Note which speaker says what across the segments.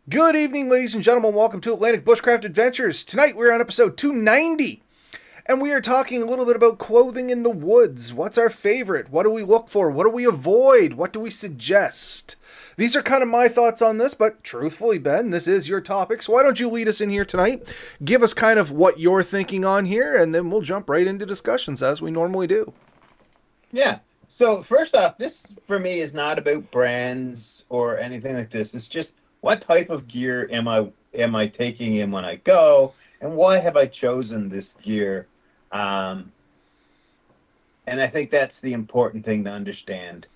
Speaker 1: Good evening, ladies and gentlemen. Welcome to Atlantic Bushcraft Adventures. Tonight we're on episode 290, and we are talking a little bit about clothing in the woods. What's our favorite? What do we look for? What do we avoid? What do we suggest? These are kind of my thoughts on this, but truthfully, Ben, this is your topic. So why don't you lead us in here tonight? Give us kind of what you're thinking on here, and then we'll jump right into discussions as we normally do.
Speaker 2: Yeah. So first off, this for me is not about brands or anything like this. It's just what type of gear am I taking in when I go, and why have I chosen this gear? Um, and I think that's the important thing to understand,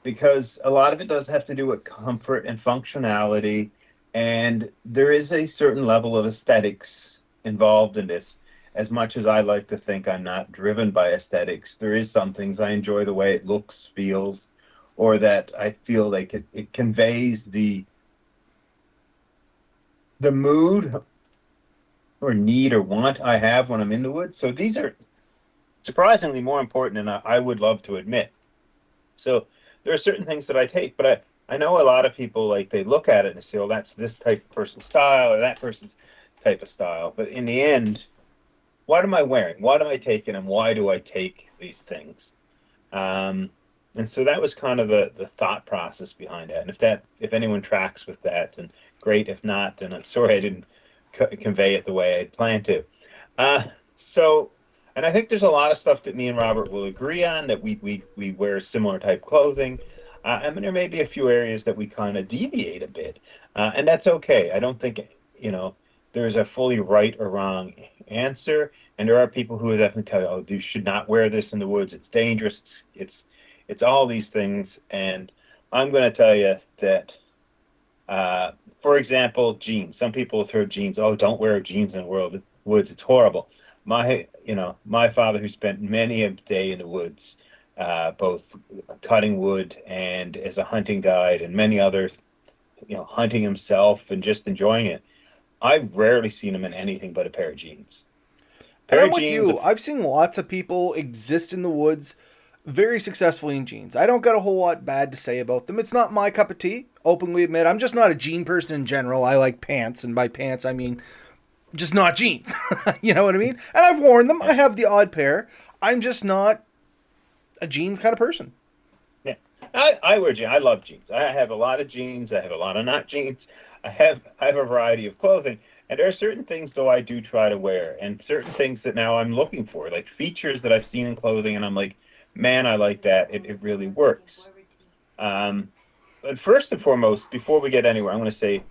Speaker 2: because a lot of it does have to do with comfort and functionality, and there is a certain level of aesthetics involved in this. As much as I like to think I'm not driven by aesthetics, there is some things I enjoy the way it looks, feels, or that I feel like it conveys the mood or need or want I have when I'm in the woods. So these are surprisingly more important than I would love to admit. So there are certain things that I take, but I know a lot of people like they look at it and say, "Oh, that's this type of person's style or that person's type of style." But in the end, what am I wearing? What am I taking, and why do I take these things? Um, and so that was kind of the thought process behind it. And if anyone tracks with that, then great. If not, then I'm sorry I didn't convey it the way I'd planned to. Uh, so, and I think there's a lot of stuff that me and Robert will agree on, that we wear similar type clothing. I mean, there may be a few areas that we kind of deviate a bit, and that's okay. I don't think, there's a fully right or wrong answer. And there are people who would definitely tell you, "Oh, you should not wear this in the woods. It's dangerous. It's all these things." And I'm going to tell you that, for example, jeans. Some people throw jeans. "Oh, don't wear jeans in the woods. It's horrible." My father, who spent many a day in the woods, both cutting wood and as a hunting guide, and many other, hunting himself and just enjoying it. I've rarely seen him in anything but a pair of jeans.
Speaker 1: And
Speaker 2: Pair
Speaker 1: I'm
Speaker 2: of
Speaker 1: with
Speaker 2: jeans,
Speaker 1: you. I've seen lots of people exist in the woods very successfully in jeans. I don't got a whole lot bad to say about them. It's not my cup of tea, openly admit. I'm just not a jean person in general. I like pants, and by pants I mean just not jeans. You know what I mean? And I've worn them.
Speaker 2: yeah,
Speaker 1: I have the odd pair. I'm just not a jeans kind of person.
Speaker 2: yeah. I wear jeans. I love jeans. I have a lot of jeans. I have a lot of not jeans. I have a variety of clothing, and there are certain things though I do try to wear, and certain things that now I'm looking for, like features that I've seen in clothing, and I'm like, man, I like that. It really works. Um, but first and foremost, before we get anywhere, I'm going to say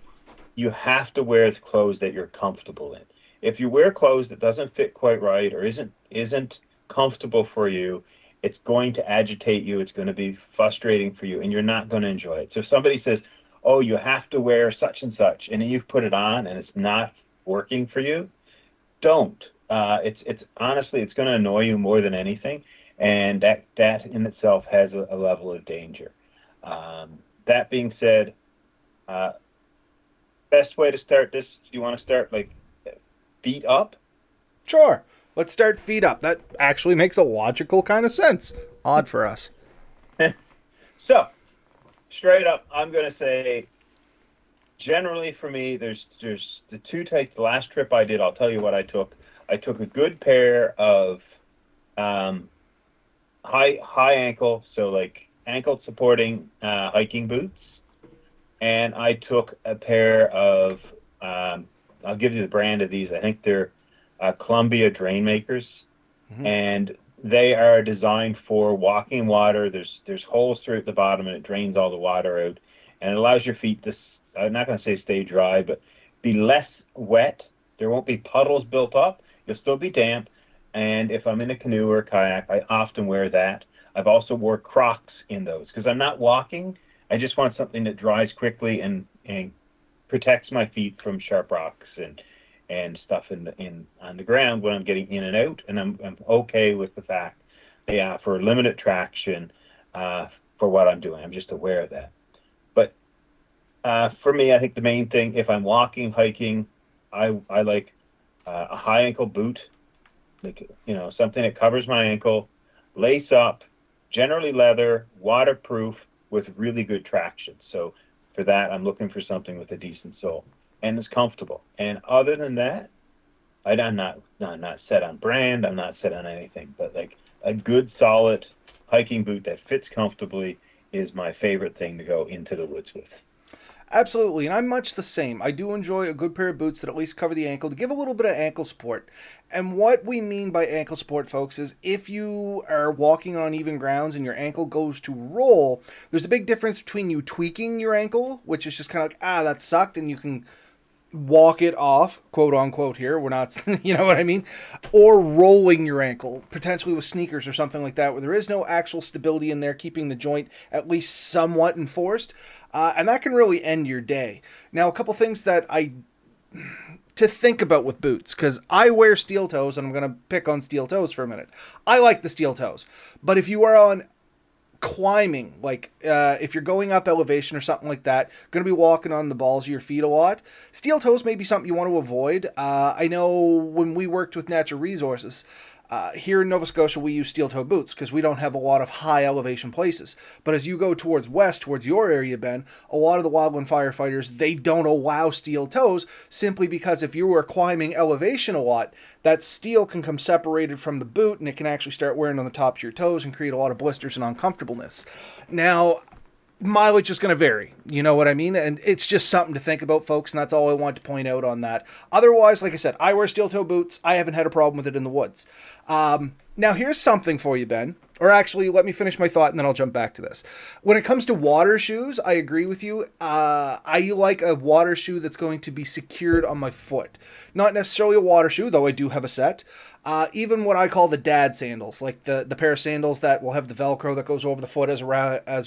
Speaker 2: you have to wear the clothes that you're comfortable in. If you wear clothes that doesn't fit quite right or isn't comfortable for you, it's going to agitate you. It's going to be frustrating for you, and you're not going to enjoy it. So if somebody says, "Oh, you have to wear such and such," and then you put it on and it's not working for you, don't. It's honestly, it's going to annoy you more than anything, and that in itself has a level of danger. That being said, uh, best way to start this, do you want to start like feet up?
Speaker 1: Sure. Let's start feet up. That actually makes a logical kind of sense. Odd for us.
Speaker 2: So, straight up, I'm going to say generally for me, there's the two types. The last trip I did, I'll tell you what I took. I took a good pair of um, high ankle, so like ankle supporting hiking boots, and I took a pair of I'll give you the brand of these. I think they're Columbia Drain Makers,
Speaker 1: Mm-hmm.
Speaker 2: and they are designed for walking water. There's holes through at the bottom, and it drains all the water out, and it allows your feet to. I'm not going to say stay dry, but be less wet. There won't be puddles built up. You'll still be damp. And if I'm in a canoe or a kayak, I often wear that. I've also wore Crocs in those because I'm not walking. I just want something that dries quickly and protects my feet from sharp rocks and stuff in on the ground when I'm getting in and out. And I'm okay with the fact they offer limited traction uh, for what I'm doing. I'm just aware of that. But for me, I think the main thing, if I'm walking, hiking, I like a high ankle boot, like something that covers my ankle, lace up, generally leather, waterproof with really good traction. So For that, I'm looking for something with a decent sole and it's comfortable. And other than that, I'm not set on brand. I'm not set on anything, but like a good solid hiking boot that fits comfortably is my favorite thing to go into the woods with.
Speaker 1: Absolutely, and I'm much the same. I do enjoy a good pair of boots that at least cover the ankle to give a little bit of ankle support. And what we mean by ankle support, folks, is if you are walking on even grounds and your ankle goes to roll, there's a big difference between you tweaking your ankle, which is just kind of like, that sucked, and you can walk it off, quote unquote here. We're not, you know what I mean? Or rolling your ankle, potentially with sneakers or something like that, where there is no actual stability in there, keeping the joint at least somewhat enforced. And that can really end your day. Now, a couple things to think about with boots, because I wear steel toes, and I'm going to pick on steel toes for a minute. I like the steel toes. But if you are on climbing, like if you're going up elevation or something like that, going to be walking on the balls of your feet a lot, steel toes may be something you want to avoid. I know when we worked with Natural Resources here in Nova Scotia, we use steel toe boots because we don't have a lot of high elevation places. But as you go towards west, towards your area, Ben, a lot of the wildland firefighters, they don't allow steel toes simply because if you are climbing elevation a lot, that steel can come separated from the boot and it can actually start wearing on the tops of your toes and create a lot of blisters and uncomfortableness. Now, mileage is going to vary. You know what I mean? And it's just something to think about, folks, and that's all I want to point out on that. Otherwise, like I said, I wear steel toe boots. I haven't had a problem with it in the woods. Now, here's something for you, Ben. Or actually, let me finish my thought, and then I'll jump back to this. When it comes to water shoes, I agree with you. I like a water shoe that's going to be secured on my foot. Not necessarily a water shoe, though I do have a set. Even what I call the dad sandals, like the pair of sandals that will have the Velcro that goes over the foot as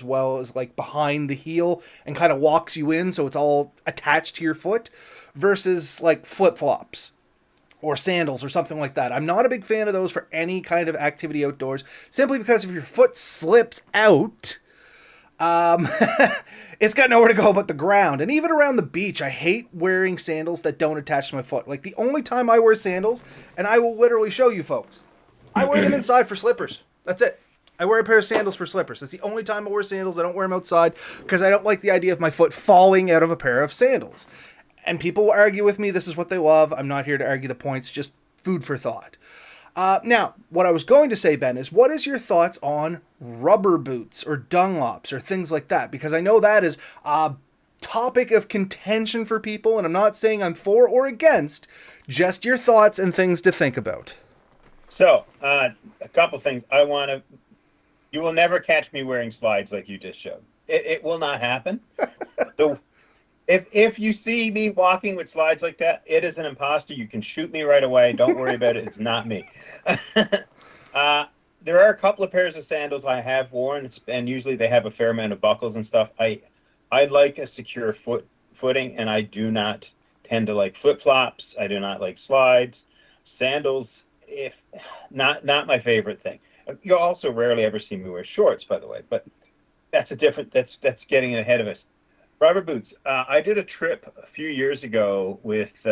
Speaker 1: well as like behind the heel and kind of locks you in so it's all attached to your foot, versus like flip-flops or sandals or something like that. I'm not a big fan of those for any kind of activity outdoors, simply because if your foot slips out, it's got nowhere to go but the ground. And even around the beach, I hate wearing sandals that don't attach to my foot. Like the only time I wear sandals, and I will literally show you folks, I wear them inside for slippers. That's it. I wear a pair of sandals for slippers. That's the only time I wear sandals. I don't wear them outside because I don't like the idea of my foot falling out of a pair of sandals. And people will argue with me. This is what they love. I'm not here to argue the points, just food for thought. Now, what I was going to say, Ben, is what is your thoughts on rubber boots or Dunlops or things like that? Because I know that is a topic of contention for people, and I'm not saying I'm for or against, just your thoughts and things to think about.
Speaker 2: So, a couple things. You will never catch me wearing slides like you just showed. It will not happen. If you see me walking with slides like that, it is an imposter. You can shoot me right away. Don't worry about it. It's not me. There are a couple of pairs of sandals I have worn, and usually they have a fair amount of buckles and stuff. I like a secure footing, and I do not tend to like flip-flops. I do not like slides. Sandals, if not my favorite thing. You'll also rarely ever see me wear shorts, by the way, but that's getting ahead of us. Rubber boots. I did a trip a few years ago with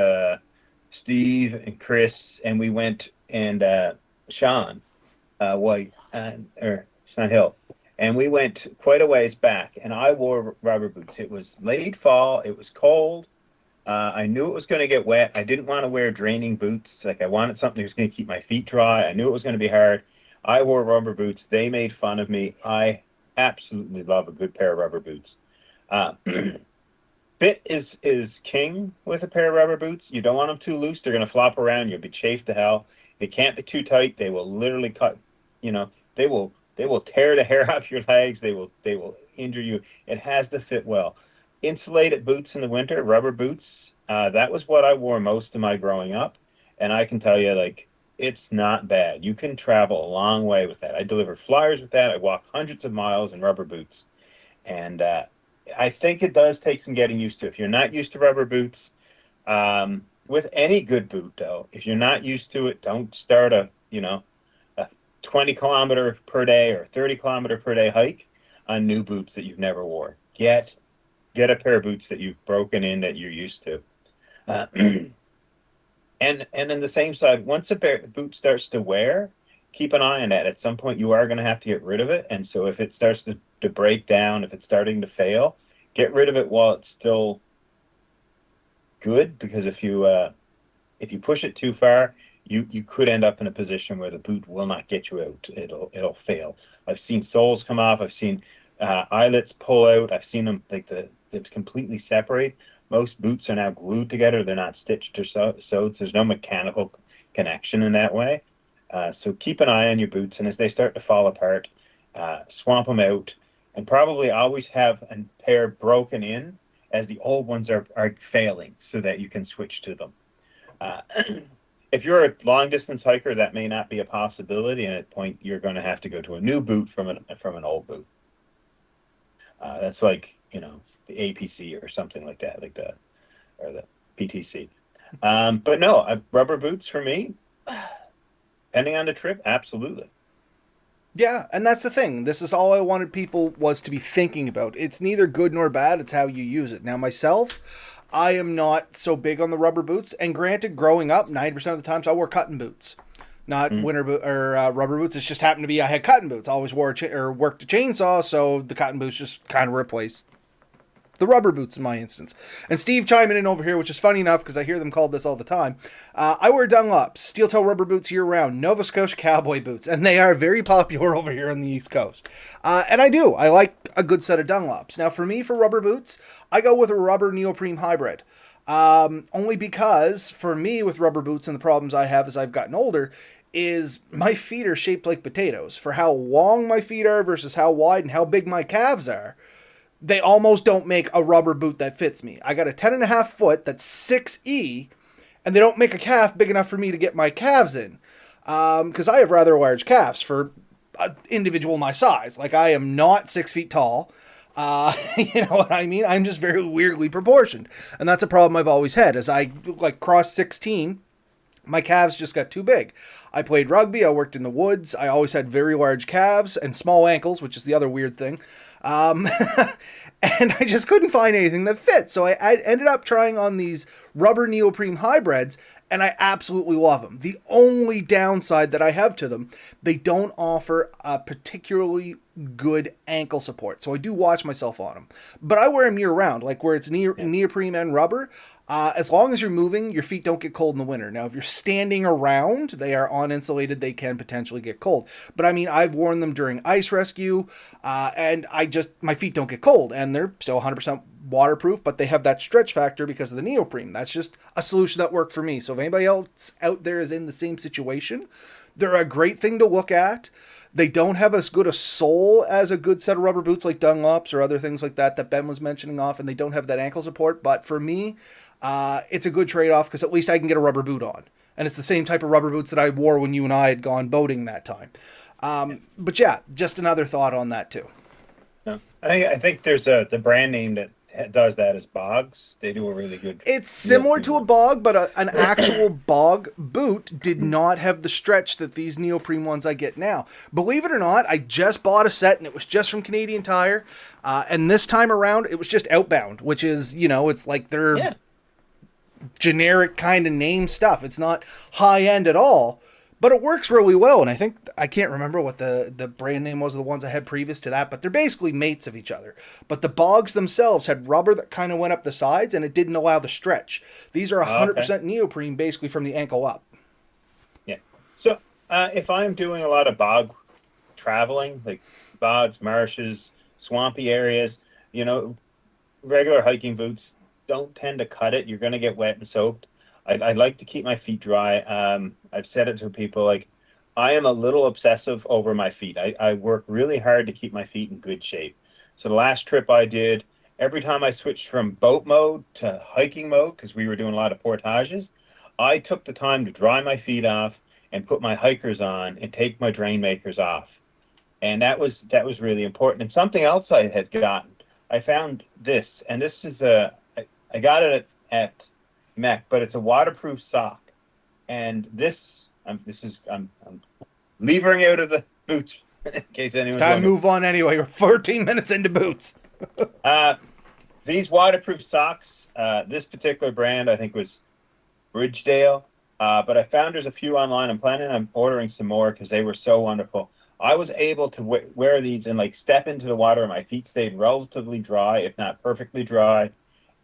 Speaker 2: Steve and Chris, and we went and Sean White or Sean Hill, and we went quite a ways back. And I wore rubber boots. It was late fall. It was cold. I knew it was going to get wet. I didn't want to wear draining boots. Like I wanted something that was going to keep my feet dry. I knew it was going to be hard. I wore rubber boots. They made fun of me. I absolutely love a good pair of rubber boots. Fit is king with a pair of rubber boots. You don't want them too loose; they're going to flop around. You'll be chafed to hell. They can't be too tight; they will literally cut. They will tear the hair off your legs. They will injure you. It has to fit well. Insulated boots in the winter, rubber boots. That was what I wore most of my growing up, and I can tell you, like, it's not bad. You can travel a long way with that. I deliver flyers with that. I walk hundreds of miles in rubber boots, and I think it does take some getting used to. If you're not used to rubber boots, with any good boot though, if you're not used to it, don't start a 20-kilometer per day or 30-kilometer per day hike on new boots that you've never wore. Get a pair of boots that you've broken in that you're used to. And in the same side, once a boot starts to wear, keep an eye on that. At some point, you are going to have to get rid of it. And so if it starts to break down, if it's starting to fail, get rid of it while it's still good, because if you push it too far, you could end up in a position where the boot will not get you out. It'll fail. I've seen soles come off. I've seen eyelets pull out. I've seen them they completely separate. Most boots are now glued together. They're not stitched or sewed. So there's no mechanical connection in that way. So keep an eye on your boots, and as they start to fall apart, swamp them out, and probably always have a pair broken in as the old ones are failing, so that you can switch to them. If you're a long distance hiker, that may not be a possibility, and at point you're going to have to go to a new boot from an old boot. That's like the APC or something like that, or the PTC. But no, rubber boots for me, depending on the trip, absolutely.
Speaker 1: Yeah, and that's the thing. This is all I wanted people was to be thinking about. It's neither good nor bad. It's how you use it. Now, myself, I am not so big on the rubber boots. And granted, growing up, 90% of the times I wore cotton boots, not winter boot or rubber boots. It's just happened to be I had cotton boots. I always wore or worked a chainsaw, so the cotton boots just kind of replaced the rubber boots in my instance. And Steve chiming in over here, which is funny enough because I hear them called this all the time. I wear Dunlops, steel toe rubber boots year round, Nova Scotia cowboy boots, and they are very popular over here on the East Coast. And I like a good set of Dunlops. Now for me, for rubber boots, I go with a rubber neoprene hybrid. Only because for me with rubber boots and the problems I have as I've gotten older is my feet are shaped like potatoes. For how long my feet are versus how wide and how big my calves are, they almost don't make a rubber boot that fits me. I got a 10.5 foot that's 6E, and they don't make a calf big enough for me to get my calves in. Because I have rather large calves for an individual my size. Like, I am not 6 feet tall. You know what I mean? I'm just very weirdly proportioned. And that's a problem I've always had. As I crossed 16, my calves just got too big. I played rugby. I worked in the woods. I always had very large calves and small ankles, which is the other weird thing. And I just couldn't find anything that fit. So I ended up trying on these rubber neoprene hybrids, and I absolutely love them. The only downside that I have to them, they don't offer a particularly good ankle support. So I do watch myself on them. But I wear them year round, like where it's neoprene and rubber. As long as you're moving, your feet don't get cold in the winter. Now, if you're standing around, they are uninsulated. They can potentially get cold. But I mean, I've worn them during ice rescue, and my feet don't get cold, and they're still 100% waterproof, but they have that stretch factor because of the neoprene. That's just a solution that worked for me. So if anybody else out there is in the same situation, they're a great thing to look at. They don't have as good a sole as a good set of rubber boots like Dunlops or other things like that Ben was mentioning off, and they don't have that ankle support. But for me, it's a good trade-off because at least I can get a rubber boot on. And it's the same type of rubber boots that I wore when you and I had gone boating that time. But yeah, just another thought on that too.
Speaker 2: No. I think there's the brand name that does that is Bogs. They do a really good.
Speaker 1: It's similar to a bog, but an actual bog boot did not have the stretch that these neoprene ones I get now. Believe it or not, I just bought a set and it was just from Canadian Tire. And this time around, it was just Outbound, which is, it's like their generic kind of name stuff. It's not high end at all. But it works really well, and I can't remember what the brand name was of the ones I had previous to that, but they're basically mates of each other. But the Bogs themselves had rubber that kind of went up the sides, and it didn't allow the stretch. These are 100% neoprene, basically from the ankle up.
Speaker 2: Yeah. So if I'm doing a lot of bog traveling, like bogs, marshes, swampy areas, regular hiking boots don't tend to cut it. You're going to get wet and soaked. I like to keep my feet dry. I've said it to people, like, I am a little obsessive over my feet. I work really hard to keep my feet in good shape. So the last trip I did, every time I switched from boat mode to hiking mode, because we were doing a lot of portages, I took the time to dry my feet off and put my hikers on and take my drain makers off. And that was really important. And something else I had gotten, I found this, and this is I got it at Mech, but it's a waterproof sock, and I'm levering out of the boots in case anyone's
Speaker 1: It's time to move on anyway. We're 14 minutes into boots.
Speaker 2: These waterproof socks, this particular brand I think was Bridgedale, but I found there's a few online. I'm planning on ordering some more because they were so wonderful. I was able to wear these and like step into the water, and my feet stayed relatively dry, if not perfectly dry,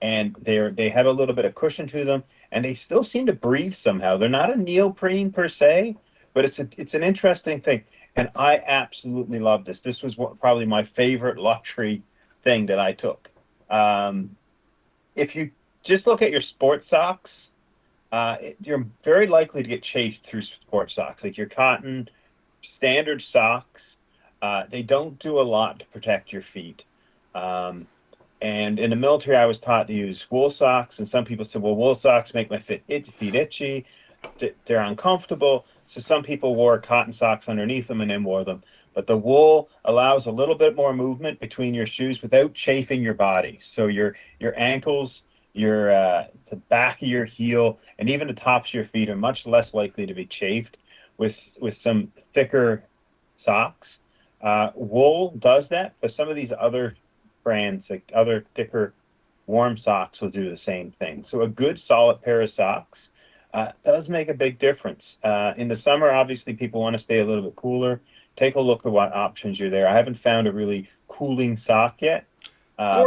Speaker 2: and they had a little bit of cushion to them, and they still seem to breathe somehow. They're not a neoprene per se, but it's an interesting thing, and I absolutely love this. This was probably my favorite luxury thing that I took. Um, if you just look at your sports socks, you're very likely to get chafed through sports socks, like your cotton standard socks. They don't do a lot to protect your feet. Um, and in the military, I was taught to use wool socks, and some people said, "Well, wool socks make my feet itchy. They're uncomfortable." So some people wore cotton socks underneath them and then wore them. But the wool allows a little bit more movement between your shoes without chafing your body. So your ankles, your the back of your heel, and even the tops of your feet are much less likely to be chafed with some thicker socks. Wool does that, but some of these other brands, like other thicker warm socks, will do the same thing. So a good solid pair of socks does make a big difference. In the summer, obviously, people want to stay a little bit cooler. Take a look at what options are there. I haven't found a really cooling sock yet,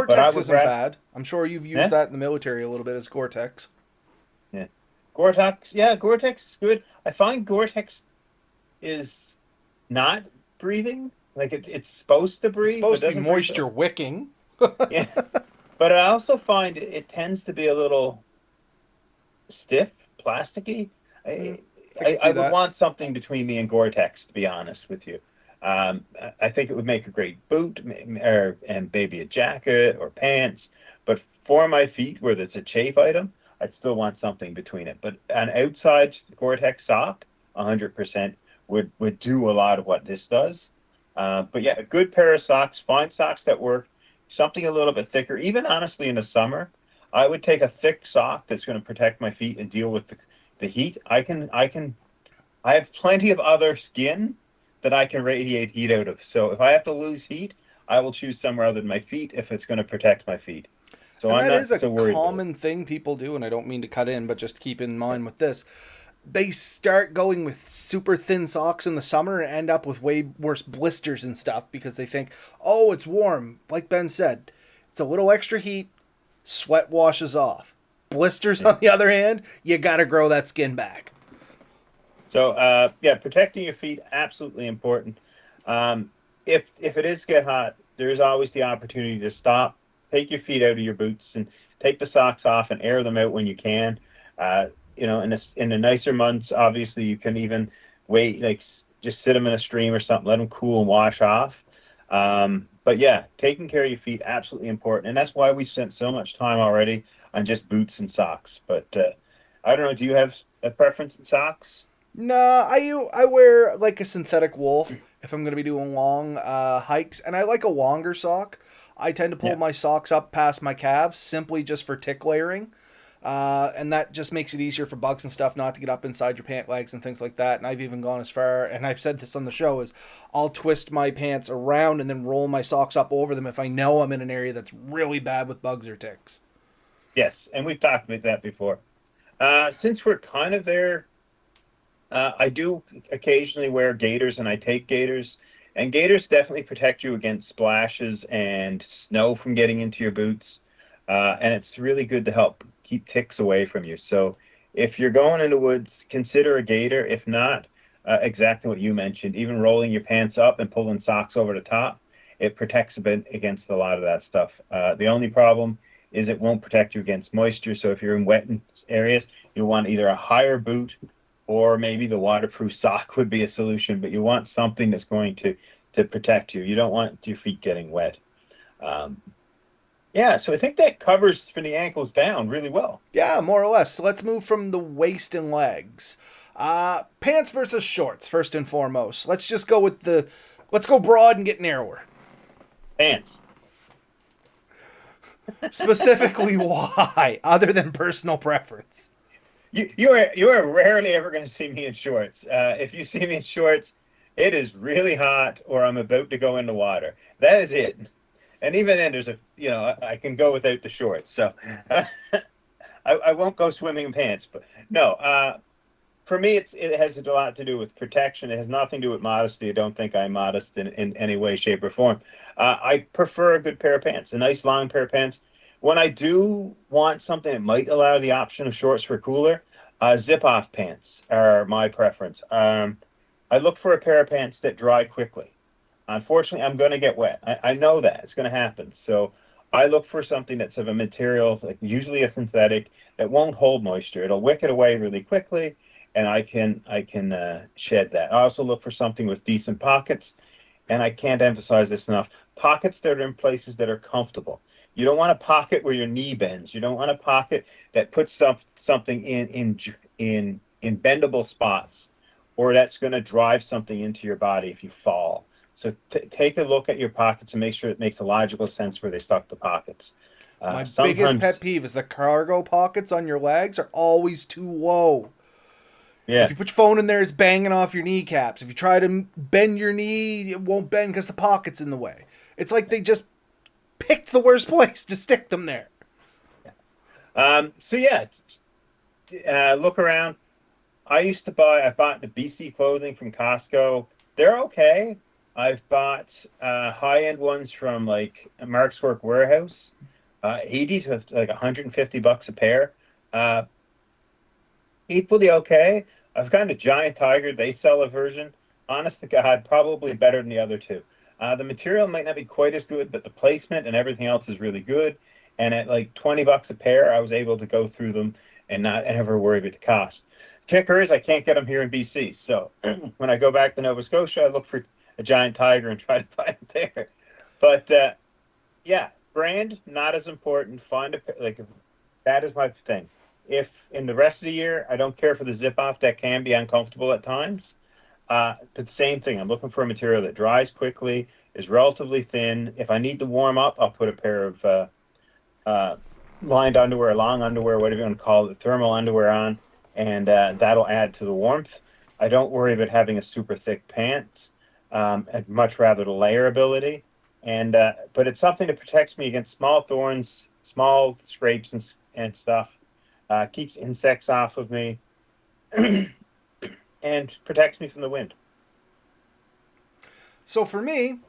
Speaker 2: but I
Speaker 1: Gore-Tex
Speaker 2: would
Speaker 1: isn't
Speaker 2: rather.
Speaker 1: bad. I'm sure you've used
Speaker 2: Yeah,
Speaker 1: that in the military a little bit as Gore-Tex.
Speaker 2: yeah. Gore-Tex, yeah, Gore-Tex is good. I find Gore-Tex is not breathing. Like it's supposed to
Speaker 1: It's
Speaker 2: breathe, but
Speaker 1: supposed to be
Speaker 2: doesn't breathe.
Speaker 1: moisture wicking.
Speaker 2: Yeah, but I also find it tends to be a little stiff, plasticky.
Speaker 1: Mm,
Speaker 2: I,
Speaker 1: I could
Speaker 2: I
Speaker 1: see
Speaker 2: would
Speaker 1: that.
Speaker 2: want something between me and Gore-Tex, to be honest with you. I think it would make a great boot, or and maybe a jacket or pants. But for my feet, where it's a chafe item, I'd still want something between it. But an outside Gore-Tex sock, 100% would do a lot of what this does. But yeah, a good pair of socks, fine socks that work, something a little bit thicker. Even honestly, in the summer, I would take a thick sock that's going to protect my feet and deal with the heat. I have plenty of other skin that I can radiate heat out of. So if I have to lose heat, I will choose somewhere other than my feet if it's going to protect my feet. So
Speaker 1: And
Speaker 2: I'm
Speaker 1: that is
Speaker 2: not
Speaker 1: a
Speaker 2: so worried about it.
Speaker 1: common thing people do, and I don't mean to cut in, but just keep in mind with this. They start going with super thin socks in the summer and end up with way worse blisters and stuff because they think, oh, it's warm. Like Ben said, it's a little extra heat, sweat washes off. Blisters,
Speaker 2: Yeah.
Speaker 1: on the other hand, you got to grow that skin back.
Speaker 2: So yeah, protecting your feet absolutely important. Um, if it is get hot, there's always the opportunity to stop, take your feet out of your boots, and take the socks off and air them out when you can. In the nicer months, obviously you can even wait, like just sit them in a stream or something, let them cool and wash off. But yeah, taking care of your feet absolutely important, and that's why we spent so much time already on just boots and socks. But I don't know, do you have a preference in socks?
Speaker 1: Nah, I wear like a synthetic wool if I'm gonna be doing long hikes, and I like a longer sock. I tend to pull
Speaker 2: Yeah.
Speaker 1: my socks up past my calves simply just for tick layering, and that just makes it easier for bugs and stuff not to get up inside your pant legs and things like that. And I've even gone as far, and I've said this on the show, is I'll twist my pants around and then roll my socks up over them if I know I'm in an area that's really bad with bugs or ticks.
Speaker 2: Yes, and we've talked about that before. Since we're kind of there, I do occasionally wear gaiters, and I take gaiters. And gaiters definitely protect you against splashes and snow from getting into your boots. And it's really good to help keep ticks away from you. So if you're going in the woods, consider a gaiter. If not, exactly what you mentioned, even rolling your pants up and pulling socks over the top, it protects a bit against a lot of that stuff. The only problem is it won't protect you against moisture. So if you're in wet areas, you'll want either a higher boot or maybe the waterproof sock would be a solution, but you want something that's going to protect you. You don't want your feet getting wet. Um, yeah, so I think that covers from the ankles down really well.
Speaker 1: Yeah, more or less. So let's move from the waist and legs. Pants versus shorts, first and foremost. Let's go broad and get narrower.
Speaker 2: Pants.
Speaker 1: Specifically, why, other than personal preference?
Speaker 2: You are rarely ever going to see me in shorts. If you see me in shorts, it is really hot or I'm about to go in the water. That is it. And even then, I can go without the shorts. So I won't go swimming in pants. But no, for me, it has a lot to do with protection. It has nothing to do with modesty. I don't think I'm modest in any way, shape, or form. I prefer a good pair of pants, a nice long pair of pants. When I do want something that might allow the option of shorts for cooler, zip-off pants are my preference. I look for a pair of pants that dry quickly. Unfortunately, I'm going to get wet. I know that it's going to happen. So I look for something that's of a material, like usually a synthetic, that won't hold moisture. It'll wick it away really quickly, and I can shed that. I also look for something with decent pockets, and I can't emphasize this enough. Pockets that are in places that are comfortable. You don't want a pocket where your knee bends. You don't want a pocket that puts something in bendable spots, or that's going to drive something into your body if you fall. So take a look at your pockets and make sure it makes a logical sense where they stuck the pockets.
Speaker 1: My biggest pet
Speaker 2: Sometimes,
Speaker 1: peeve is the cargo pockets on your legs are always too low. If
Speaker 2: yeah,
Speaker 1: you put your phone in there, it's banging off your kneecaps. If you try to bend your knee, it won't bend because the pocket's in the way. It's like they just picked the worst place to stick them there.
Speaker 2: so yeah, look around. I bought the BC clothing from Costco. They're okay. I've bought high-end ones from like Mark's Work Warehouse, 80 to like $150 a pair. Uh, Equally okay. I've gotten a Giant Tiger. They sell a version. Honest to God, probably better than the other two. The material might not be quite as good, but the placement and everything else is really good. And at like $20 a pair, I was able to go through them and not ever worry about the cost. Kicker is I can't get them here in BC. So when I go back to Nova Scotia, I look for a Giant Tiger and try to find it there. But yeah, brand not as important. Find a like that is my thing. If in the rest of the year I don't care for the zip off, that can be uncomfortable at times. But same thing. I'm looking for a material that dries quickly, is relatively thin. If I need to warm up, I'll put a pair of uh, lined underwear, long underwear, whatever you want to call it, thermal underwear on, and that'll add to the warmth. I don't worry about having a super thick pants. I'd much rather the layerability, and but it's something that protects me against small thorns, small scrapes, and stuff. Keeps insects off of me, and protects me from the wind.
Speaker 1: So for me,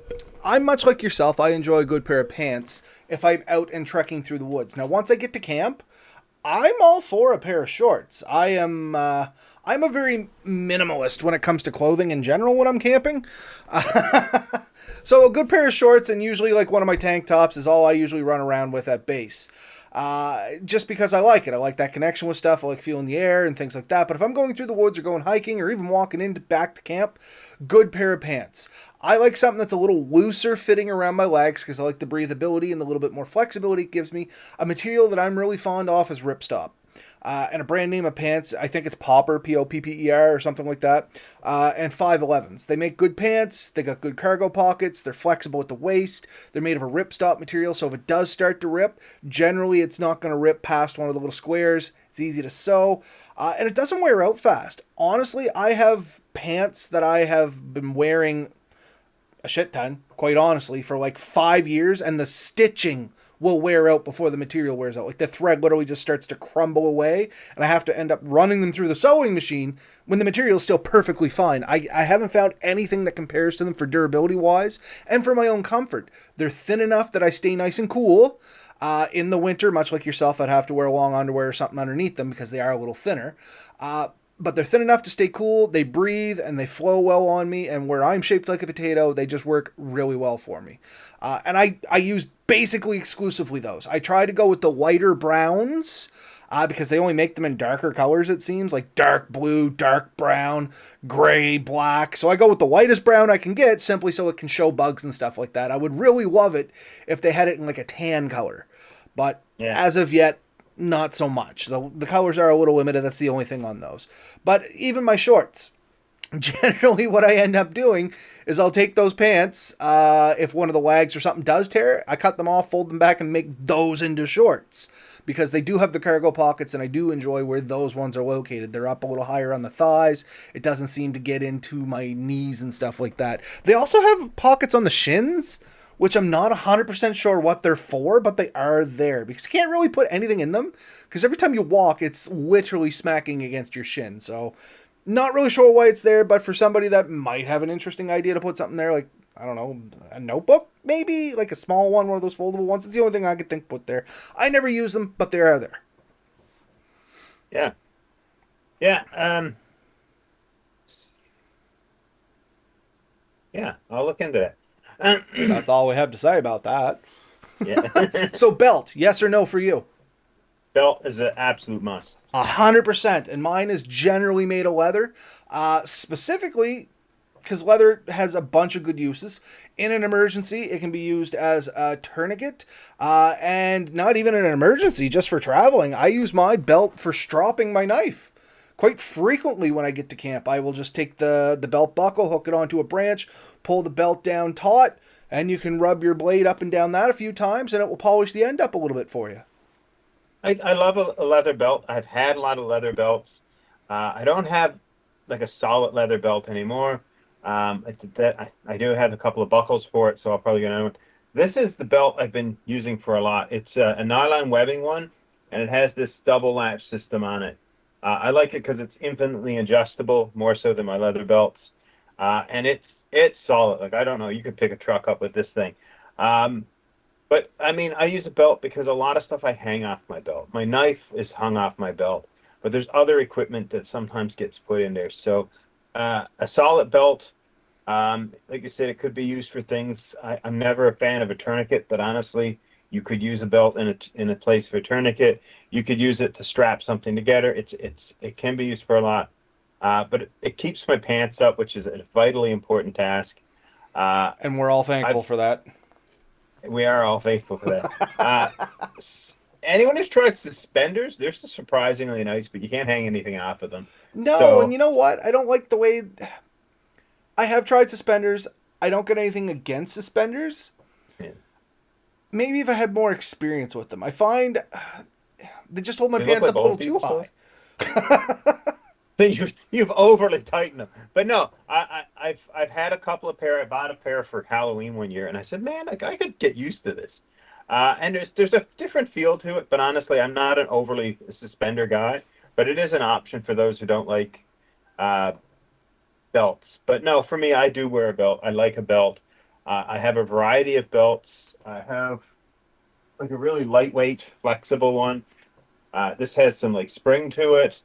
Speaker 1: I'm much like yourself. I enjoy a good pair of pants if I'm out and trekking through the woods. Now, once I get to camp, I'm all for a pair of shorts. I'm a very minimalist when it comes to clothing in general when I'm camping. So a good pair of shorts and usually like one of my tank tops is all I usually run around with at base. Just because I like it. I like that connection with stuff. I like feeling the air and things like that. But if I'm going through the woods or going hiking or even walking into back to camp, good pair of pants. I like something that's a little looser fitting around my legs because I like the breathability and the little bit more flexibility it gives me. A material that I'm really fond of is ripstop. And a brand name of pants, I think it's Popper, Popper, or something like that, and 511s. They make good pants, they got good cargo pockets, they're flexible at the waist, they're made of a ripstop material, so if it does start to rip, generally it's not going to rip past one of the little squares, it's easy to sew, and it doesn't wear out fast. Honestly, I have pants that I have been wearing a shit ton, quite honestly, for like 5 years, and the stitching will wear out before the material wears out. Like the thread literally just starts to crumble away, and I have to end up running them through the sewing machine when the material is still perfectly fine. I haven't found anything that compares to them for durability wise and for my own comfort. They're thin enough that I stay nice and cool. In the winter, much like yourself, I'd have to wear long underwear or something underneath them because they are a little thinner. But they're thin enough to stay cool, they breathe, and they flow well on me, and where I'm shaped like a potato, they just work really well for me. And I use basically exclusively those. I try to go with the lighter browns, because they only make them in darker colors, it seems, like dark blue, dark brown, gray, black. So I go with the lightest brown I can get, simply so it can show bugs and stuff like that. I would really love it if they had it in like a tan color. But
Speaker 2: Yeah.
Speaker 1: as of yet, not so much. The colors are a little limited. That's the only thing on those. But even my shorts, generally what I end up doing is I'll take those pants. If one of the legs or something does tear, I cut them off, fold them back, and make those into shorts. Because they do have the cargo pockets, and I do enjoy where those ones are located. They're up a little higher on the thighs. It doesn't seem to get into my knees and stuff like that. They also have pockets on the shins, which I'm not 100% sure what they're for, but they are there. Because you can't really put anything in them, because every time you walk, it's literally smacking against your shin. So Not really sure why it's there, but for somebody that might have an interesting idea to put something there, like, I don't know, a notebook, maybe? Like a small one of those foldable ones. It's the only thing I could think put there. I never use them, but they are there.
Speaker 2: Yeah. Yeah. Yeah, I'll look into that.
Speaker 1: That's all we have to say about that.
Speaker 2: Yeah.
Speaker 1: So, belt, yes or no for you?
Speaker 2: Belt is an absolute must.
Speaker 1: 100%. And mine is generally made of leather. Specifically, because leather has a bunch of good uses. In an emergency, it can be used as a tourniquet, and not even in an emergency, just for traveling. I use my belt for stropping my knife. Quite frequently when I get to camp, I will just take the belt buckle, hook it onto a branch, pull the belt down taut, and you can rub your blade up and down that a few times, and it will polish the end up a little bit for you.
Speaker 2: I love a leather belt. I've had a lot of leather belts. I don't have like a solid leather belt anymore. I do have a couple of buckles for it, so I'll probably get another one. This is the belt I've been using for a lot. It's a nylon webbing one, and it has this double latch system on it. I like it because it's infinitely adjustable, more so than my leather belts. And it's solid. Like I don't know, you could pick a truck up with this thing. Um, but I mean, I use a belt because a lot of stuff I hang off my belt. My knife is hung off my belt, but there's other equipment that sometimes gets put in there. So a solid belt, like you said, it could be used for things. I'm never a fan of a tourniquet, but honestly, you could use a belt in a place of a tourniquet. You could use it to strap something together. It can be used for a lot, but it keeps my pants up, which is a vitally important task. Uh,
Speaker 1: And we're all thankful
Speaker 2: I've
Speaker 1: for that.
Speaker 2: We are all faithful for that. Anyone who's tried suspenders, they're surprisingly nice, but you can't hang anything off of them.
Speaker 1: No, and
Speaker 2: So,
Speaker 1: you know what? I don't like the way. I have tried suspenders. I don't get anything against suspenders.
Speaker 2: yeah,
Speaker 1: Maybe if I had more experience with them. I find they just hold my
Speaker 2: they look
Speaker 1: pants
Speaker 2: like
Speaker 1: up a little
Speaker 2: old
Speaker 1: too
Speaker 2: people
Speaker 1: high.
Speaker 2: stuff. Then you've overly tightened them. But no, I've had a couple of pair. I bought a pair for Halloween one year, and I said, man, like I could get used to this. And there's a different feel to it, but honestly, I'm not an overly suspender guy. But it is an option for those who don't like uh, belts. But no, for me, I do wear a belt. I like a belt. I have a variety of belts. I have like a really lightweight, flexible one. This has some like spring to it.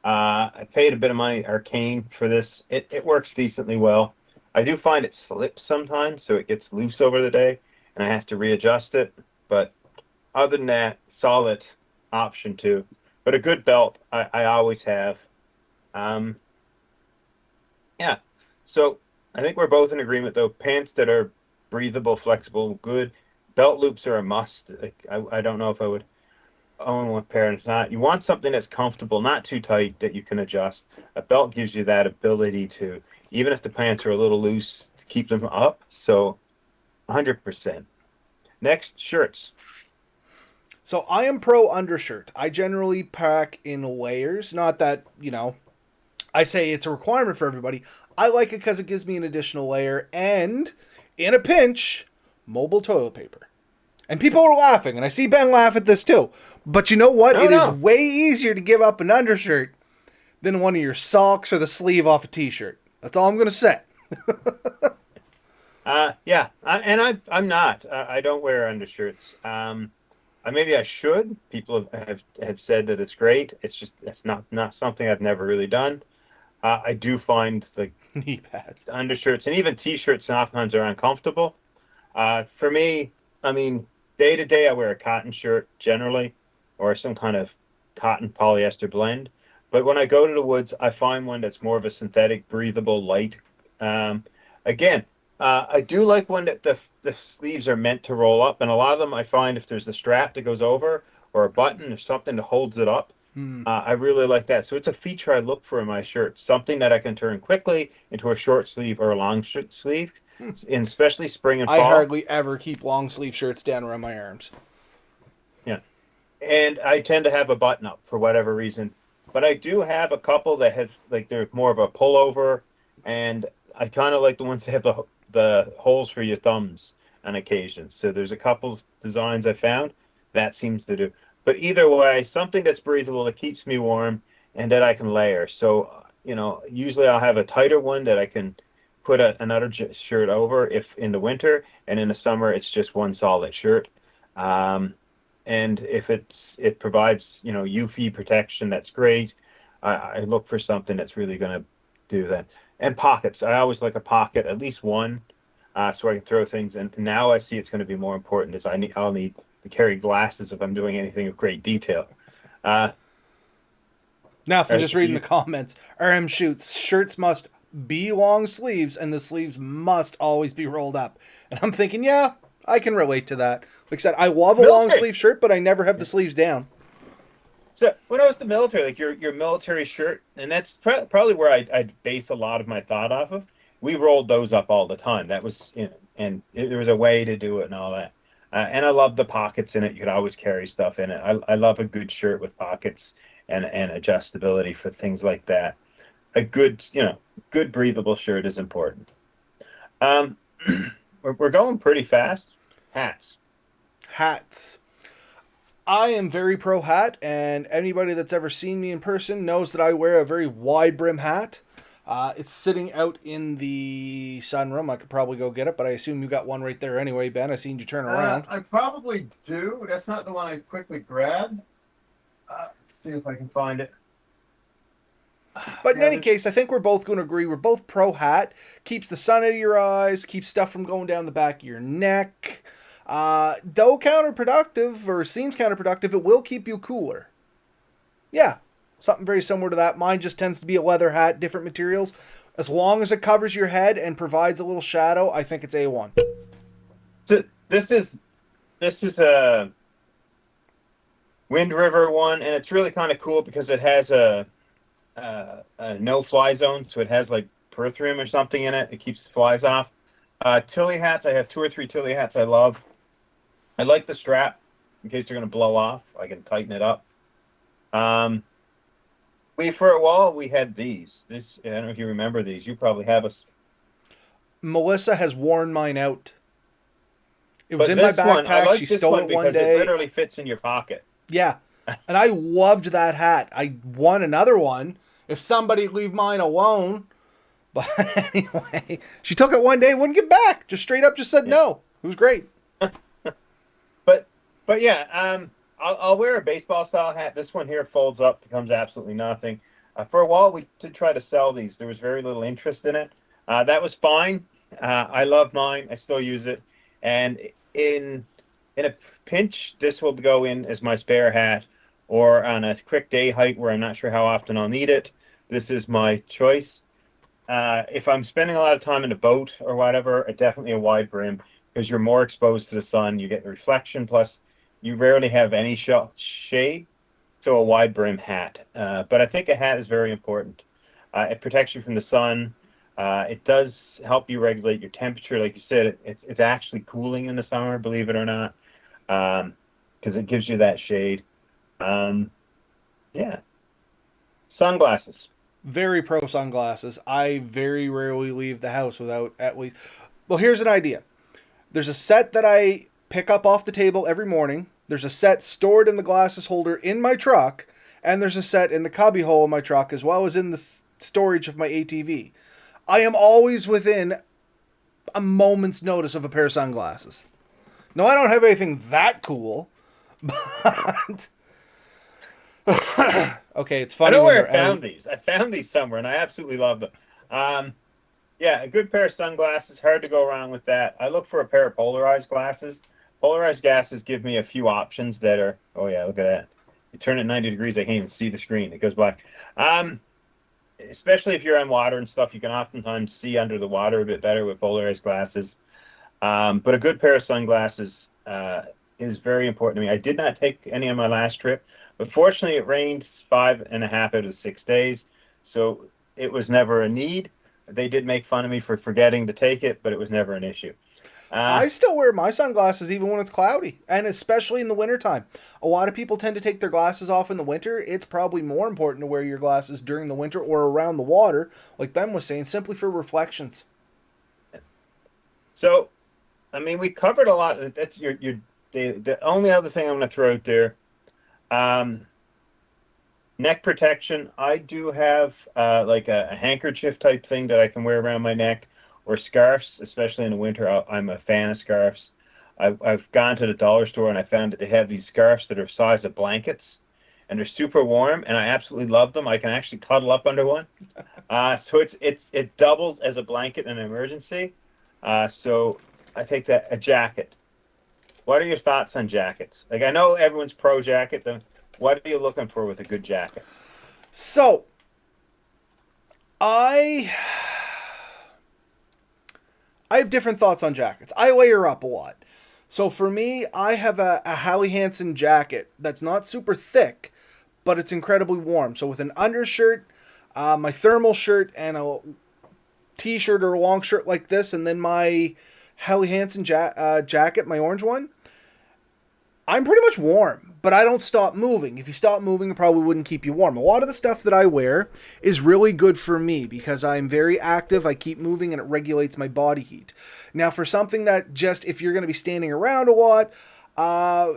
Speaker 2: I paid a bit of money, Arcane, for this. It works decently well. I do find it slips sometimes, so it gets loose over the day, and I have to readjust it. But other than that, solid option too. But a good belt, I always have. Um, yeah. So I think we're both in agreement, though. Pants that are breathable, flexible, good. Belt loops are a must. Like, I don't know if I would own one pair and it's not. You want something that's comfortable, not too tight that you can adjust. A belt gives you that ability to, even if the pants are a little loose, to keep them up. So 100%. Next, shirts.
Speaker 1: So I am pro undershirt. I generally pack in layers. Not that, I say it's a requirement for everybody. I like it because it gives me an additional layer and, in a pinch, mobile toilet paper. And people are laughing, and I see Ben laugh at this too. But you know what?
Speaker 2: No,
Speaker 1: It is
Speaker 2: no.
Speaker 1: way easier to give up an undershirt than one of your socks or the sleeve off a t-shirt. That's all I'm going to say.
Speaker 2: Yeah, I'm not. I don't wear undershirts. Maybe I should. People have said that it's great. It's not something I've never really done. I do find the
Speaker 1: Knee pads.
Speaker 2: undershirts and even t-shirts sometimes are uncomfortable. For me, I mean, day to day, I wear a cotton shirt generally, or some kind of cotton polyester blend. But when I go to the woods, I find one that's more of a synthetic, breathable, light. Um, Again, I do like one that the sleeves are meant to roll up, and a lot of them I find if there's a strap that goes over or a button or something that holds it up,
Speaker 1: Hmm.
Speaker 2: I really like that. So it's a feature I look for in my shirt, something that I can turn quickly into a short sleeve or a long sleeve, in especially spring and
Speaker 1: I
Speaker 2: fall.
Speaker 1: hardly ever keep long sleeve shirts down around my arms.
Speaker 2: Yeah. And I tend to have a button up for whatever reason. But I do have a couple that have like they're more of a pullover, and I kind of like the ones that have the holes for your thumbs on occasion. So there's a couple designs I found that seems to do. But either way, something that's breathable that keeps me warm and that I can layer. So usually I'll have a tighter one that I can put another shirt over if in the winter, and in the summer it's just one solid shirt. Um, and if it provides, UV protection, that's great. I look for something that's really going to do that. And pockets. I always like a pocket, at least one, so I can throw things. And now I see it's going to be more important is I'll need to carry glasses if I'm doing anything of great detail. Uh,
Speaker 1: Nothing,
Speaker 2: are
Speaker 1: just reading the
Speaker 2: you,
Speaker 1: comments. RM shoots. Shirts must be long sleeves, and the sleeves must always be rolled up. And I'm thinking, yeah, I can relate to that. Like I said, I love a long
Speaker 2: military.
Speaker 1: sleeve shirt, but I never have the sleeves down.
Speaker 2: So when I was in the military, like your military shirt, and that's probably where I'd base a lot of my thought off of. We rolled those up all the time. That was, and there was a way to do it and all that. And I love the pockets in it. You could always carry stuff in it. I love a good shirt with pockets and adjustability for things like that. A good, good breathable shirt is important. Um, we're going pretty fast. Hats.
Speaker 1: Hats. I am very pro hat, and anybody that's ever seen me in person knows that I wear a very wide brim hat. It's sitting out in the sunroom. I could probably go get it, but I assume you got one right there anyway, Ben. I seen you turn around.
Speaker 2: I probably do. That's not the one I quickly grabbed. See if I can find it.
Speaker 1: But in
Speaker 2: Yeah,
Speaker 1: any case, I think we're both going to agree we're both pro hat. Keeps the sun out of your eyes, keeps stuff from going down the back of your neck. Though counterproductive, or seems counterproductive, it will keep you cooler. Yeah, something very similar to that. Mine just tends to be a leather hat, different materials. As long as it covers your head and provides a little shadow, I think it's A1.
Speaker 2: so this is a Wind River one, and it's really kind of cool because it has a no fly zone, so it has like perthrium or something in it. It keeps the flies off. Tilly hats. I have two or three Tilly hats I love. I like the strap in case they're going to blow off. I can tighten it up. Um, we for a while we had these. This I don't know if you remember these. You probably have us.
Speaker 1: Melissa has worn mine out. It was
Speaker 2: But
Speaker 1: in my
Speaker 2: this one, I
Speaker 1: backpack. She
Speaker 2: like this
Speaker 1: stole
Speaker 2: one
Speaker 1: it one
Speaker 2: because it
Speaker 1: day.
Speaker 2: literally fits in your pocket.
Speaker 1: Yeah. And I loved that hat. I won another one. If somebody leave mine alone. But anyway, she took it one day, wouldn't get back. Just straight up just said
Speaker 2: Yeah.
Speaker 1: no. It was great.
Speaker 2: But yeah, I'll wear a baseball style hat. This one here folds up, becomes absolutely nothing. For a while, we did try to sell these. There was very little interest in it. That was fine. I love mine. I still use it. And in a pinch, this will go in as my spare hat, or on a quick day hike where I'm not sure how often I'll need it. This is my choice. If I'm spending a lot of time in a boat or whatever, definitely a wide brim because you're more exposed to the sun. You get the reflection, plus you rarely have any shade. So a wide brim hat. But I think a hat is very important. It protects you from the sun. It does help you regulate your temperature. Like you said, it's actually cooling in the summer, believe it or not, because it gives you that shade. Um, yeah. Sunglasses.
Speaker 1: Very pro sunglasses. I very rarely leave the house without at least. Well, here's an idea. There's a set that I pick up off the table every morning. There's a set stored in the glasses holder in my truck, and there's a set in the cubby hole in my truck as well as in the storage of my ATV. I am always within a moment's notice of a pair of sunglasses. No, I don't have anything that cool, but okay, it's
Speaker 2: I
Speaker 1: funny
Speaker 2: know
Speaker 1: when
Speaker 2: where I
Speaker 1: they're out.
Speaker 2: found these. I found these somewhere, and I absolutely love them. Um, yeah, a good pair of sunglasses. Hard to go wrong with that. I look for a pair of polarized glasses. Polarized glasses give me a few options that are. Oh yeah, look at that. You turn it 90 degrees, I can't even see the screen. It goes black. Especially if you're on water and stuff, you can oftentimes see under the water a bit better with polarized glasses. But a good pair of sunglasses is very important to me. I did not take any on my last trip, but fortunately it rained 5.5 out of 6 days, so it was never a need. They did make fun of me for forgetting to take it, but it was never an issue. Uh,
Speaker 1: I still wear my sunglasses even when it's cloudy, and especially in the wintertime. A lot of people tend to take their glasses off in the winter. It's probably more important to wear your glasses during the winter or around the water, like Ben was saying, simply for reflections.
Speaker 2: so, I mean, we covered a lot. That's the only other thing I'm going to throw out there. Um, Neck protection, I do have like a handkerchief type thing that I can wear around my neck, or scarves, especially in the winter. I'm a fan of scarves. I've gone to the dollar store and I found that they have these scarves that are size of blankets, and they're super warm, and I absolutely love them. I can actually cuddle up under one. So it doubles as a blanket in an emergency. So I take that a jacket. What are your thoughts on jackets? Like I know everyone's pro jacket. What are you looking for with a good jacket?
Speaker 1: So I I have different thoughts on jackets. I layer up a lot. So for me, I have a Hallie Hansen jacket that's not super thick, but it's incredibly warm. So with an undershirt, my thermal shirt, and a t-shirt or a long shirt like this, and then my Hallie Hansen jacket, my orange one, I'm pretty much warm, but I don't stop moving. If you stop moving, it probably wouldn't keep you warm. A lot of the stuff that I wear is really good for me because I'm very active, I keep moving, and it regulates my body heat. Now, for something that just, if you're going to be standing around a lot, uh,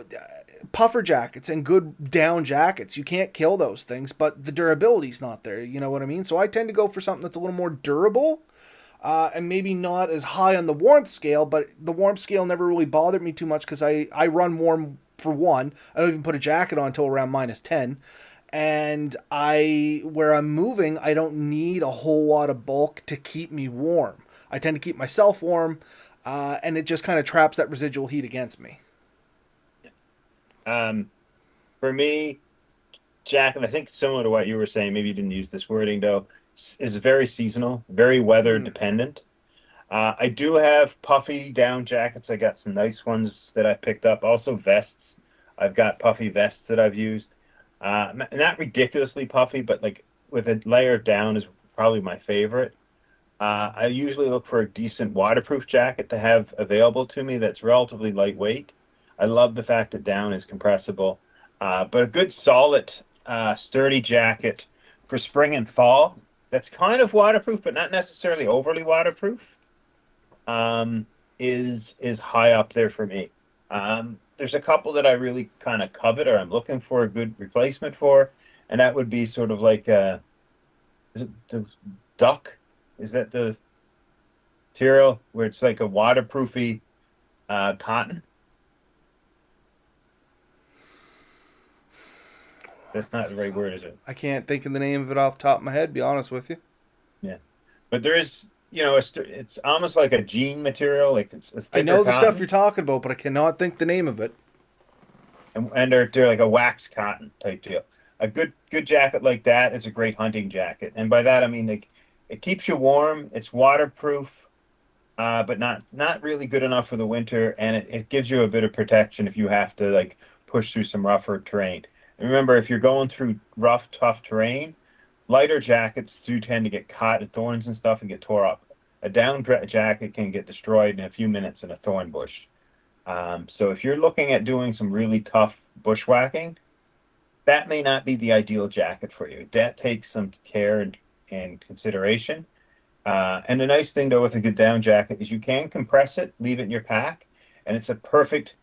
Speaker 1: puffer jackets and good down jackets, you can't kill those things, but the durability's not there. You know what I mean? So I tend to go for something that's a little more durable. And maybe not as high on the warmth scale, but the warmth scale never really bothered me too much because I run warm for one. I don't even put a jacket on until around -10. And where I'm moving, I don't need a whole lot of bulk to keep me warm. I tend to keep myself warm, and it just kind of traps that residual heat against me.
Speaker 2: Um, for me, jacket, I think similar to what you were saying, maybe you didn't use this wording though, is very seasonal, very weather
Speaker 1: Mm.
Speaker 2: dependent. I do have puffy down jackets. I got some nice ones that I picked up. Also vests. I've got puffy vests that I've used. Not ridiculously puffy, but like with a layer of down is probably my favorite. I usually look for a decent waterproof jacket to have available to me that's relatively lightweight. I love the fact that down is compressible, but a good solid, sturdy jacket for spring and fall that's kind of waterproof, but not necessarily overly waterproof, um, is high up there for me. There's a couple that I really kind of covet or I'm looking for a good replacement for, and that would be sort of like is it the duck? Is that the material where it's like a waterproofy cotton? That's not the right word, is it?
Speaker 1: I can't think of the name of it off the top of my head, be honest with you.
Speaker 2: Yeah, but there is, it's almost like a jean material, like it's a
Speaker 1: I
Speaker 2: thicker
Speaker 1: know the stuff
Speaker 2: cotton,
Speaker 1: you're talking about, but I cannot think the name of it.
Speaker 2: and they're like a wax cotton type deal. A good jacket like that is a great hunting jacket, and by that I mean like it keeps you warm, it's waterproof, but not really good enough for the winter, and it gives you a bit of protection if you have to like push through some rougher terrain. And remember, if you're going through rough, tough terrain, lighter jackets do tend to get caught in thorns and stuff and get tore up. A jacket can get destroyed in a few minutes in a thorn bush. So if you're looking at doing some really tough bushwhacking, that may not be the ideal jacket for you. That takes some care and consideration. And the nice thing though with a good down jacket is you can compress it, leave it in your pack, and it's a perfect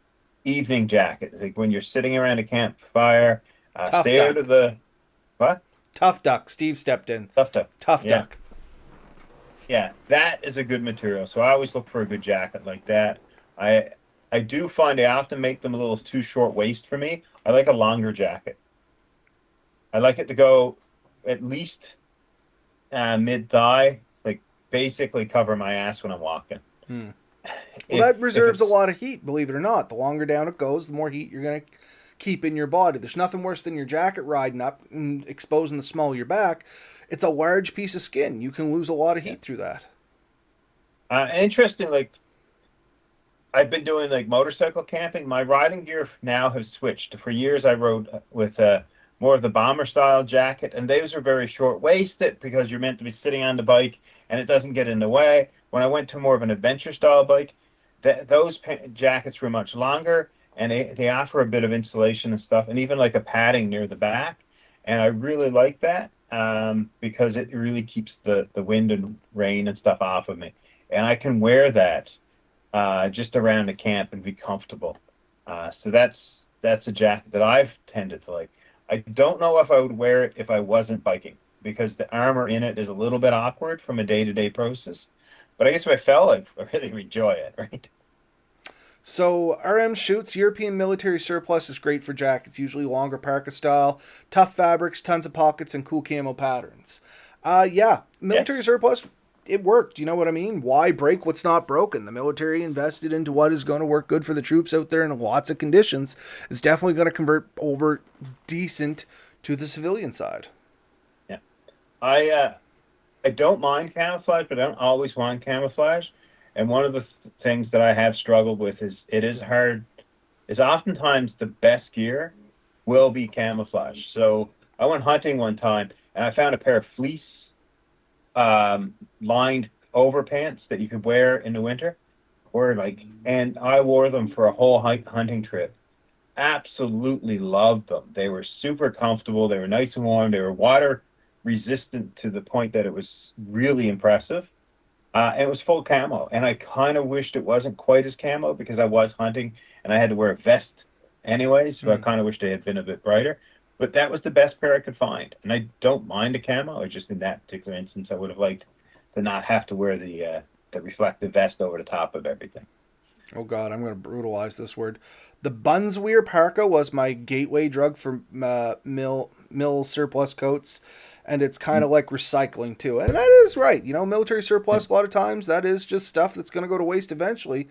Speaker 2: evening jacket. Like when you're sitting around a campfire,
Speaker 1: Tough
Speaker 2: stay out of
Speaker 1: Duck.
Speaker 2: the what?
Speaker 1: Tough Duck. Steve stepped in.
Speaker 2: Tough stuff.
Speaker 1: Tough
Speaker 2: Yeah.
Speaker 1: Duck.
Speaker 2: Yeah, that is a good material. So I always look for a good jacket like that. I I do find I often make them a little too short waist for me. I like a longer jacket. I like it to go at least mid thigh, like basically cover my ass when I'm walking.
Speaker 1: Hmm. Well, that
Speaker 2: If
Speaker 1: reserves a
Speaker 2: it's
Speaker 1: lot of heat, believe it or not. The longer down it goes, the more heat you're going to keep in your body. There's nothing worse than your jacket riding up and exposing the small of your back. It's a large piece of skin. You can lose a lot of
Speaker 2: yeah.
Speaker 1: heat through that.
Speaker 2: Interesting, like I've been doing like motorcycle camping. My riding gear now has switched. For years, I rode with more of the bomber style jacket, and those are very short waisted because you're meant to be sitting on the bike and it doesn't get in the way. When I went to more of an adventure style bike, those jackets were much longer and they offer a bit of insulation and stuff, and even like a padding near the back. And I really like that because it really keeps the wind and rain and stuff off of me. And I can wear that just around the camp and be comfortable. So that's a jacket that I've tended to like. I don't know if I would wear it if I wasn't biking because the armor in it is a little bit awkward from a day-to-day process. But I guess if I fell, I really enjoy it, right?
Speaker 1: So RM Shoots European military surplus is great for jackets, usually longer parka style, tough fabrics, tons of pockets, and cool camo patterns. Yeah, military
Speaker 2: Yes.
Speaker 1: surplus, it worked. You know what I mean? Why break what's not broken? The military invested into what is going to work good for the troops out there in lots of conditions. It's definitely going to convert over decent to the civilian side.
Speaker 2: Yeah. I uh I don't mind camouflage, but I don't always want camouflage. And one of the things that I have struggled with is it is hard, is oftentimes the best gear will be camouflage. So I went hunting one time and I found a pair of fleece lined overpants that you could wear in the winter, or like, and I wore them for a whole hunting trip. Absolutely loved them. They were super comfortable. They were nice and warm. They were water resistant to the point that it was really impressive. And it was full camo, and I kind of wished it wasn't quite as camo because I was hunting and I had to wear a vest anyway, so I
Speaker 1: Hmm.
Speaker 2: kind of wished they had been a bit brighter. But that was the best pair I could find, and I don't mind a camo. It's just in that particular instance, I would have liked to not have to wear the reflective vest over the top of everything.
Speaker 1: Oh God, I'm going to brutalize this word. The Bunsweir parka was my gateway drug for mill surplus coats, and it's kind
Speaker 2: Mm.
Speaker 1: of like recycling too. And that is right. You know, military surplus a lot of times that is just stuff that's going to go to waste eventually.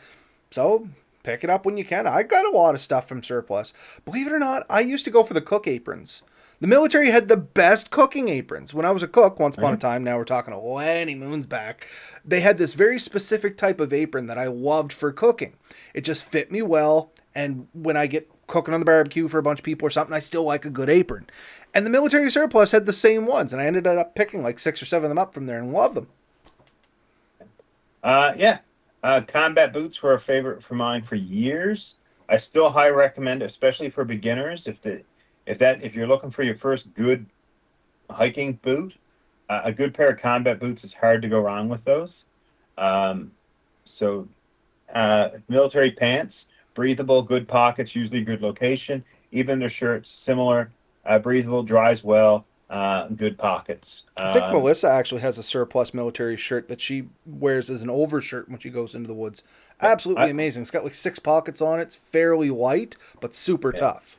Speaker 1: So pick it up when you can. I got a lot of stuff from surplus. Believe it or not, I used to go for the cook aprons. The military had the best cooking aprons. When I was a cook, once upon a
Speaker 2: Right?
Speaker 1: time, now we're talking 20 moons back, they had this very specific type of apron that I loved for cooking. It just fit me well, and when I get cooking on the barbecue for a bunch of people or something, I still like a good apron. And the military surplus had the same ones, and I ended up picking like 6 or 7 of them up from there and love them.
Speaker 2: Yeah. Combat boots were a favorite for mine for years. I still high recommend, especially for beginners, if you're looking for your first good hiking boot, a good pair of combat boots is hard to go wrong with those. Um, so military pants, breathable, good pockets, usually good location. Even their shirts, similar, breathable, dries well, good pockets.
Speaker 1: I think Melissa actually has a surplus military shirt that she wears as an overshirt when she goes into the woods.
Speaker 2: Yeah,
Speaker 1: Absolutely amazing. It's got like 6 pockets on it. It's fairly light, but super
Speaker 2: yeah.
Speaker 1: tough.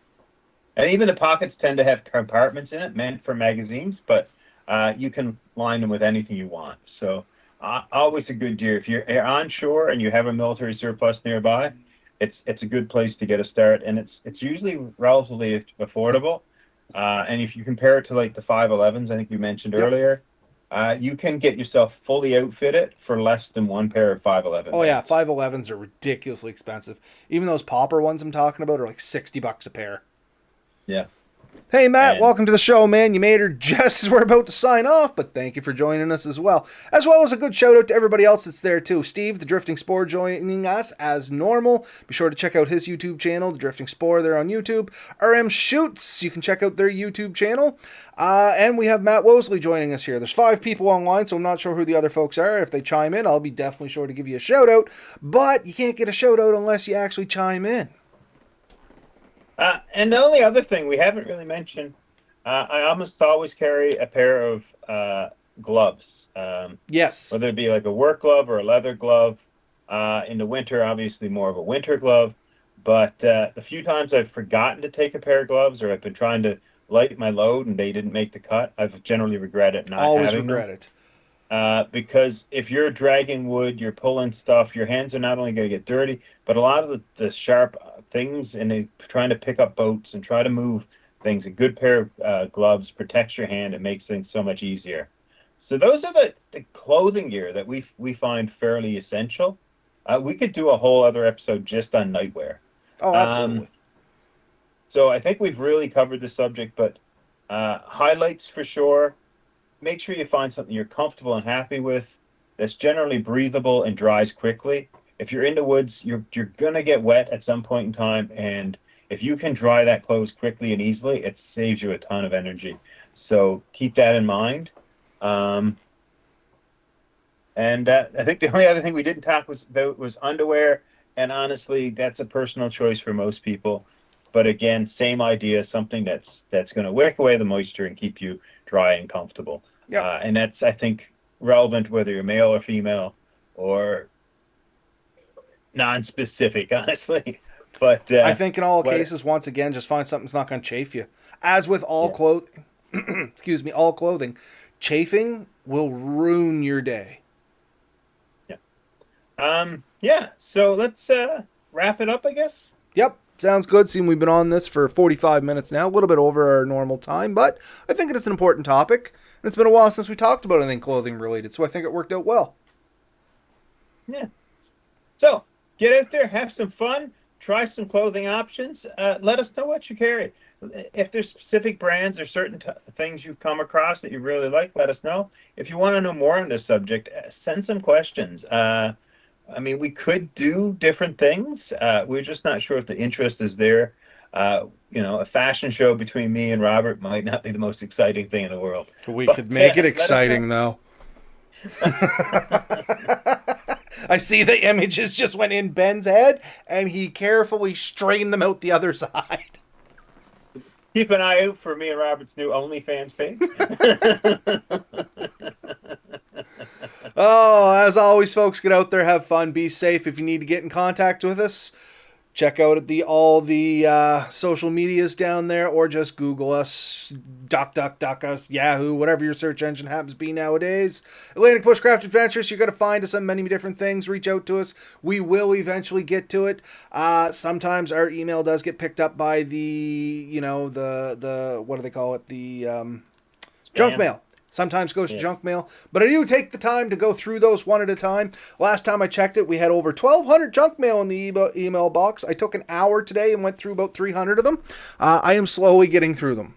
Speaker 2: And even the pockets tend to have compartments in it meant for magazines, but you can line them with anything you want. So always a good deal. If you're on shore and you have a military surplus nearby, it's a good place to get a start, and it's usually relatively affordable. And if you compare it to like the 511s, I think you mentioned
Speaker 1: Yep.
Speaker 2: earlier, you can get yourself fully outfitted for less than one pair of 511
Speaker 1: Oh yeah,
Speaker 2: boots.
Speaker 1: 511s are ridiculously expensive. Even those popper ones I'm talking about are like $60 a pair.
Speaker 2: Yeah,
Speaker 1: Hey Matt,
Speaker 2: and
Speaker 1: welcome to the show, man. You made her just as we're about to sign off, but thank you for joining us as well. As well as a good shout out to everybody else that's there too. Steve, the Drifting Spore, joining us as normal. Be sure to check out his YouTube channel, the Drifting Spore, there on YouTube. RM Shoots, you can check out their YouTube channel. And we have Matt Wosley joining us here. There's 5 people online, so I'm not sure who the other folks are. If they chime in, I'll be definitely sure to give you a shout out. But you can't get a shout out unless you actually chime in.
Speaker 2: and the only other thing we haven't really mentioned, I almost always carry a pair of gloves,
Speaker 1: Yes.
Speaker 2: whether it be like a work glove or a leather glove. In the winter, obviously more of a winter glove. But the few times I've forgotten to take a pair of gloves, or I've been trying to light my load and they didn't make the cut, I've generally regretted not
Speaker 1: Always
Speaker 2: having them.
Speaker 1: regret it.
Speaker 2: Because if you're dragging wood, you're pulling stuff, your hands are not only going to get dirty, but a lot of the sharp things and trying to pick up boats and try to move things, a good pair of gloves protects your hand. It makes things so much easier. So those are the clothing gear that we find fairly essential. We could do a whole other episode just on nightwear.
Speaker 1: Oh,
Speaker 2: Um,
Speaker 1: absolutely.
Speaker 2: so I think we've really covered the subject, but highlights for sure. Make sure you find something you're comfortable and happy with that's generally breathable and dries quickly. If you're in the woods, you're gonna get wet at some point in time, and if you can dry that clothes quickly and easily, it saves you a ton of energy. So keep that in mind. Um, and I think the only other thing we didn't talk was about was underwear, and honestly, that's a personal choice for most people. But again, same idea, something that's going to wick away the moisture and keep you dry and comfortable.
Speaker 1: Yep.
Speaker 2: And that's, I think, relevant whether you're male or female or non-specific, honestly. But
Speaker 1: I think in all
Speaker 2: what,
Speaker 1: cases, once again, just find something that's not going to chafe you. As with all
Speaker 2: yeah,
Speaker 1: clothing, excuse me, all clothing, chafing will ruin your day.
Speaker 2: yeah. Yeah. So let's wrap it up, I guess.
Speaker 1: Yep, sounds good. Seeing we've been on this for 45 minutes now, a little bit over our normal time, but I think it's an important topic. And it's been a while since we talked about anything clothing related, so I think it worked out well.
Speaker 2: Yeah. So get out there, have some fun, try some clothing options. Let us know what you carry. If there's specific brands or certain things you've come across that you really like, let us know. If you want to know more on this subject, send some questions. I mean, we could do different things. We're just not sure if the interest is there. A fashion show between me and Robert might not be the most exciting thing in the world.
Speaker 1: We
Speaker 2: But
Speaker 1: could make it
Speaker 2: let us
Speaker 1: exciting, though. I see the images just went in Ben's head, and he carefully straightened them out the other side.
Speaker 2: Keep an eye out for me and Robert's new OnlyFans page.
Speaker 1: Oh, as always, folks, get out there, have fun, be safe. If you need to get in contact with us, check out all the social medias down there, or just Google us, duck us, Yahoo, whatever your search engine happens to be nowadays. Atlantic Bushcraft Adventures, you're going to find us on many different things. Reach out to us. We will eventually get to it. Sometimes our email does get picked up by the what do they call it? The junk mail. Sometimes goes to junk mail. But I do take the time to go through those one at a time. Last time I checked it, we had over 1,200 junk mail in the email box. I took an hour today and went through about 300 of them. I am slowly getting through them.